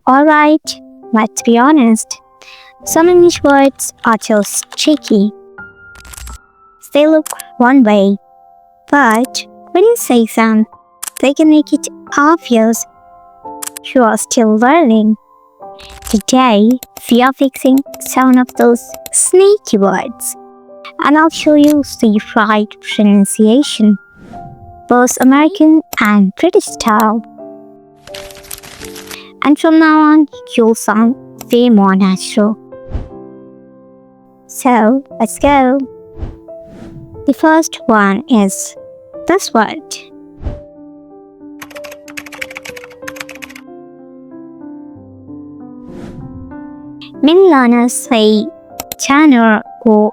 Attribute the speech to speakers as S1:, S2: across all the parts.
S1: Alright, let's be honest. Some English words are just tricky. They look one way, but when you say them, they can make it obvious you are still learning. Today, we are fixing some of those snaky words, and I'll show you the right pronunciation, both American and British style. And from now on, you'll sound way more natural. So, let's go. The first one is this word. Many learners say genre or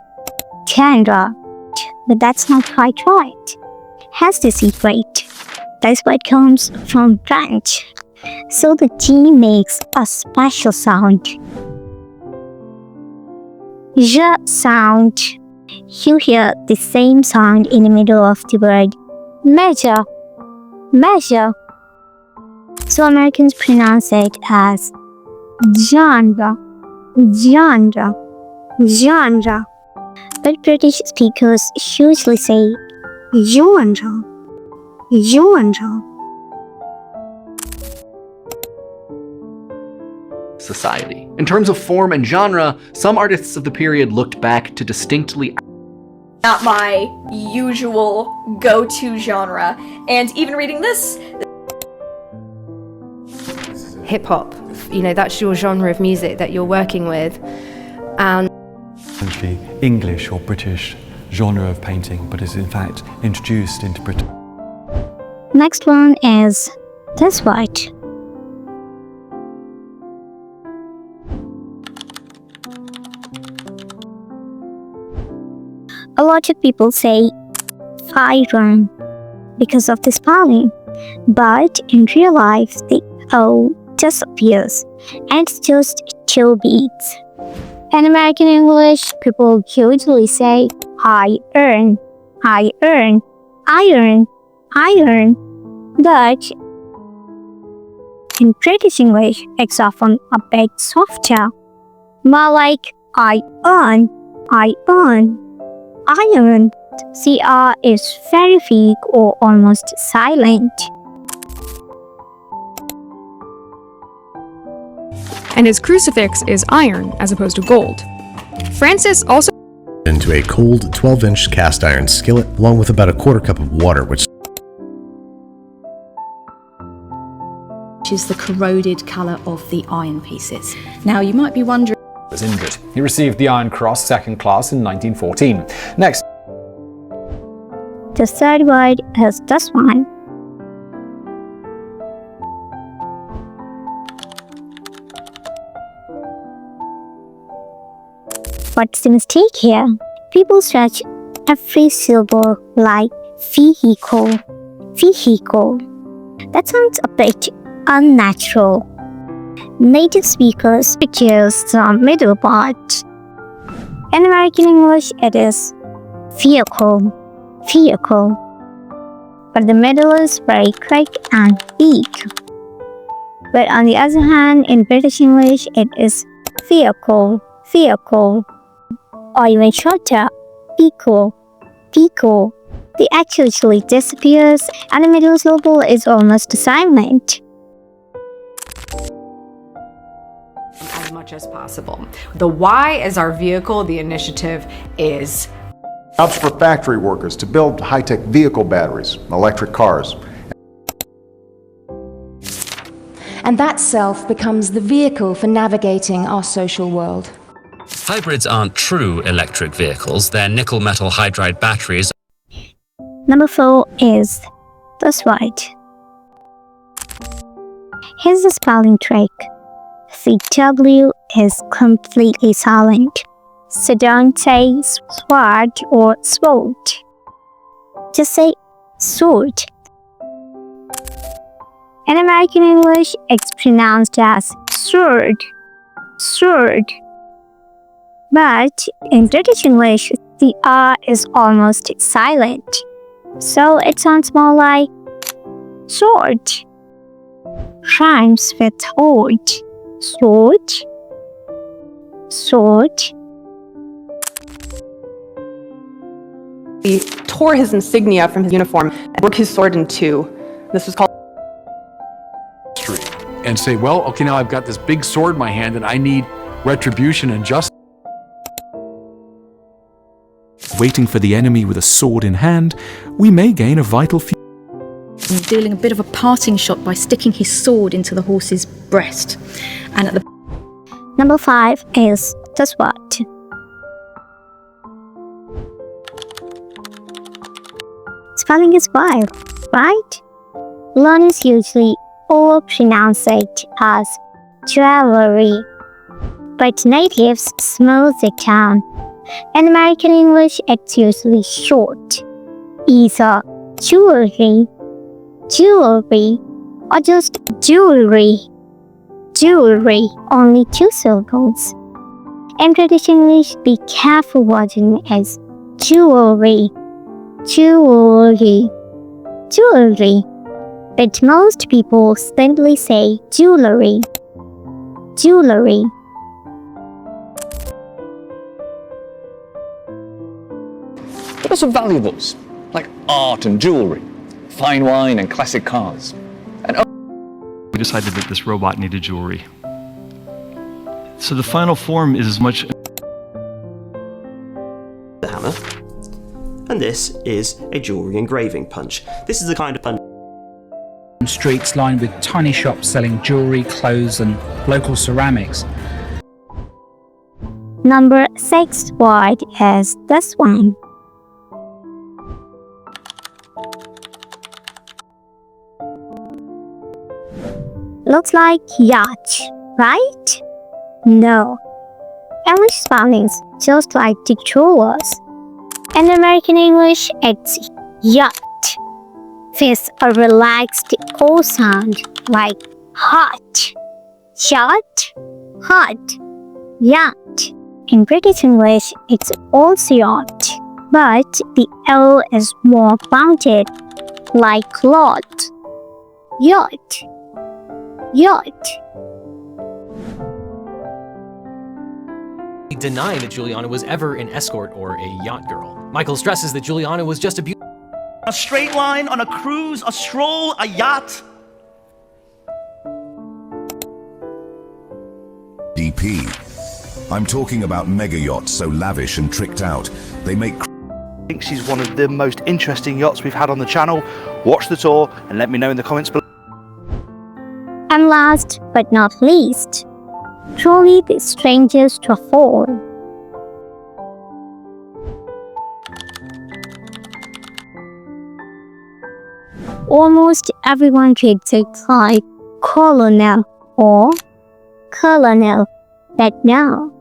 S1: genre, but that's not quite right. Here's the secret. This word comes from French, so the G makes a special sound. Je sound. You hear the same sound in the middle of the word measure, measure. So Americans pronounce it as genre, genre, genre. But British speakers usually say genre, genre.
S2: Society. In terms of form and genre, some artists of the period looked back to distinctly
S3: not my usual go-to genre, and even reading this,
S4: hip-hop, that's your genre of music that you're working with, and
S5: essentially English or British genre of painting, but is in fact introduced into Britain.
S1: Next one is this word. A lot of people say iron because of the spelling, but in real life the O disappears and it's just two beats. In American English, people usually say iron, iron, iron, iron, but in British English, it's often a bit softer, more like iron, iron. Iron. CR is very weak or almost silent.
S6: And his crucifix is iron as opposed to gold. Francis also
S7: into a cold 12-inch cast iron skillet along with about a quarter cup of water, which
S8: is the corroded colour of the iron pieces. Now you might be wondering,
S9: was injured. He received the Iron Cross second class in 1914. Next.
S1: The third word is this one. What's the mistake here? People stretch every syllable like vehicle, vehicle. That sounds a bit unnatural. Native speakers choose the middle part. In American English, it is vehicle, vehicle. But the middle is very quick and weak. But on the other hand, in British English, it is vehicle, vehicle. Or even shorter, vehicle, vehicle. The H usually disappears and the middle syllable is almost silent.
S10: As much as possible. The Y is our vehicle, the initiative is
S11: jobs for factory workers to build high-tech vehicle batteries, electric cars.
S12: And that self becomes the vehicle for navigating our social world.
S13: Hybrids aren't true electric vehicles, they're nickel-metal hydride batteries.
S1: Number 4 is this word. Here's the spelling trick. The W is completely silent, so don't say sword or sword. Just say sword. In American English, it's pronounced as sword, sword. But in British English, the R is almost silent, so it sounds more like sword. Rhymes with old. sword, sword.
S14: He tore his insignia from his uniform and broke his sword in two. This was called
S15: and say, well, okay, now I've got this big sword in my hand and I need retribution and justice.
S16: Waiting for the enemy with a sword in hand, we may gain a vital few.
S8: Doing a bit of a parting shot by sticking his sword into the horse's breast. And at the
S1: Number 5 is the sword. Spelling is wild, right? Learners usually overpronounce it as jewelry, but natives smooth it down. In American English, it's usually short, either jewelry, jewelry, or just jewelry. Jewelry, only 2 syllables. In British English, the careful wording is jewelry, jewelry, jewelry. But most people simply say jewelry, jewelry.
S17: What are some valuables, like art and jewelry, fine wine and classic cars?
S18: We decided that this robot needed jewelry. So the final form is as much
S19: the hammer, and this is a jewelry engraving punch. This is the kind of punch.
S20: Streets lined with tiny shops selling jewelry, clothes, and local ceramics.
S1: Number 6 word is this one. Looks like yacht, right? No. English spelling's just like the drawers. In American English, it's yacht with a relaxed O sound like hot. Yacht, hot, yacht. In British English, it's also yacht, but the L is more rounded, like lot. Yacht, yacht.
S21: Denying that Juliana was ever an escort or a yacht girl. Michael stresses that Juliana was just
S22: a straight line, on a cruise, a stroll, a yacht.
S23: DP. I'm talking about mega yachts so lavish and tricked out. They make...
S24: I think she's one of the most interesting yachts we've had on the channel. Watch the tour and let me know in the comments below.
S1: And last but not least, truly the strangest of all. Almost everyone reads it like colonel or colonel, but no,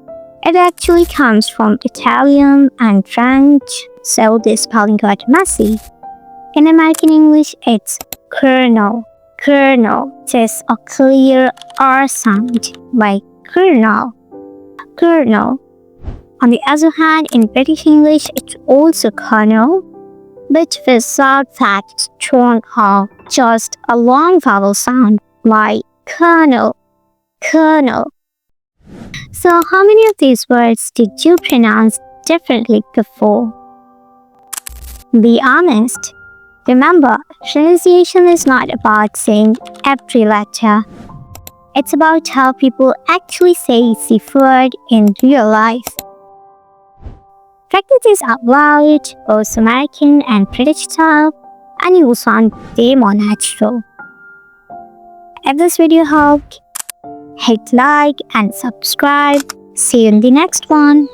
S1: it actually comes from Italian and French, so the spelling got messy. In American English, it's colonel. Colonel says a clear R sound like colonel, colonel. On the other hand, in British English, it's also colonel, but without that strong R, just a long vowel sound like colonel, colonel. So how many of these words did you pronounce differently before? Be honest. Remember, pronunciation is not about saying every letter. It's about how people actually say the word in real life. Practice this out loud, both American and British style, and you will sound way more natural. If this video helped, hit like and subscribe. See you in the next one.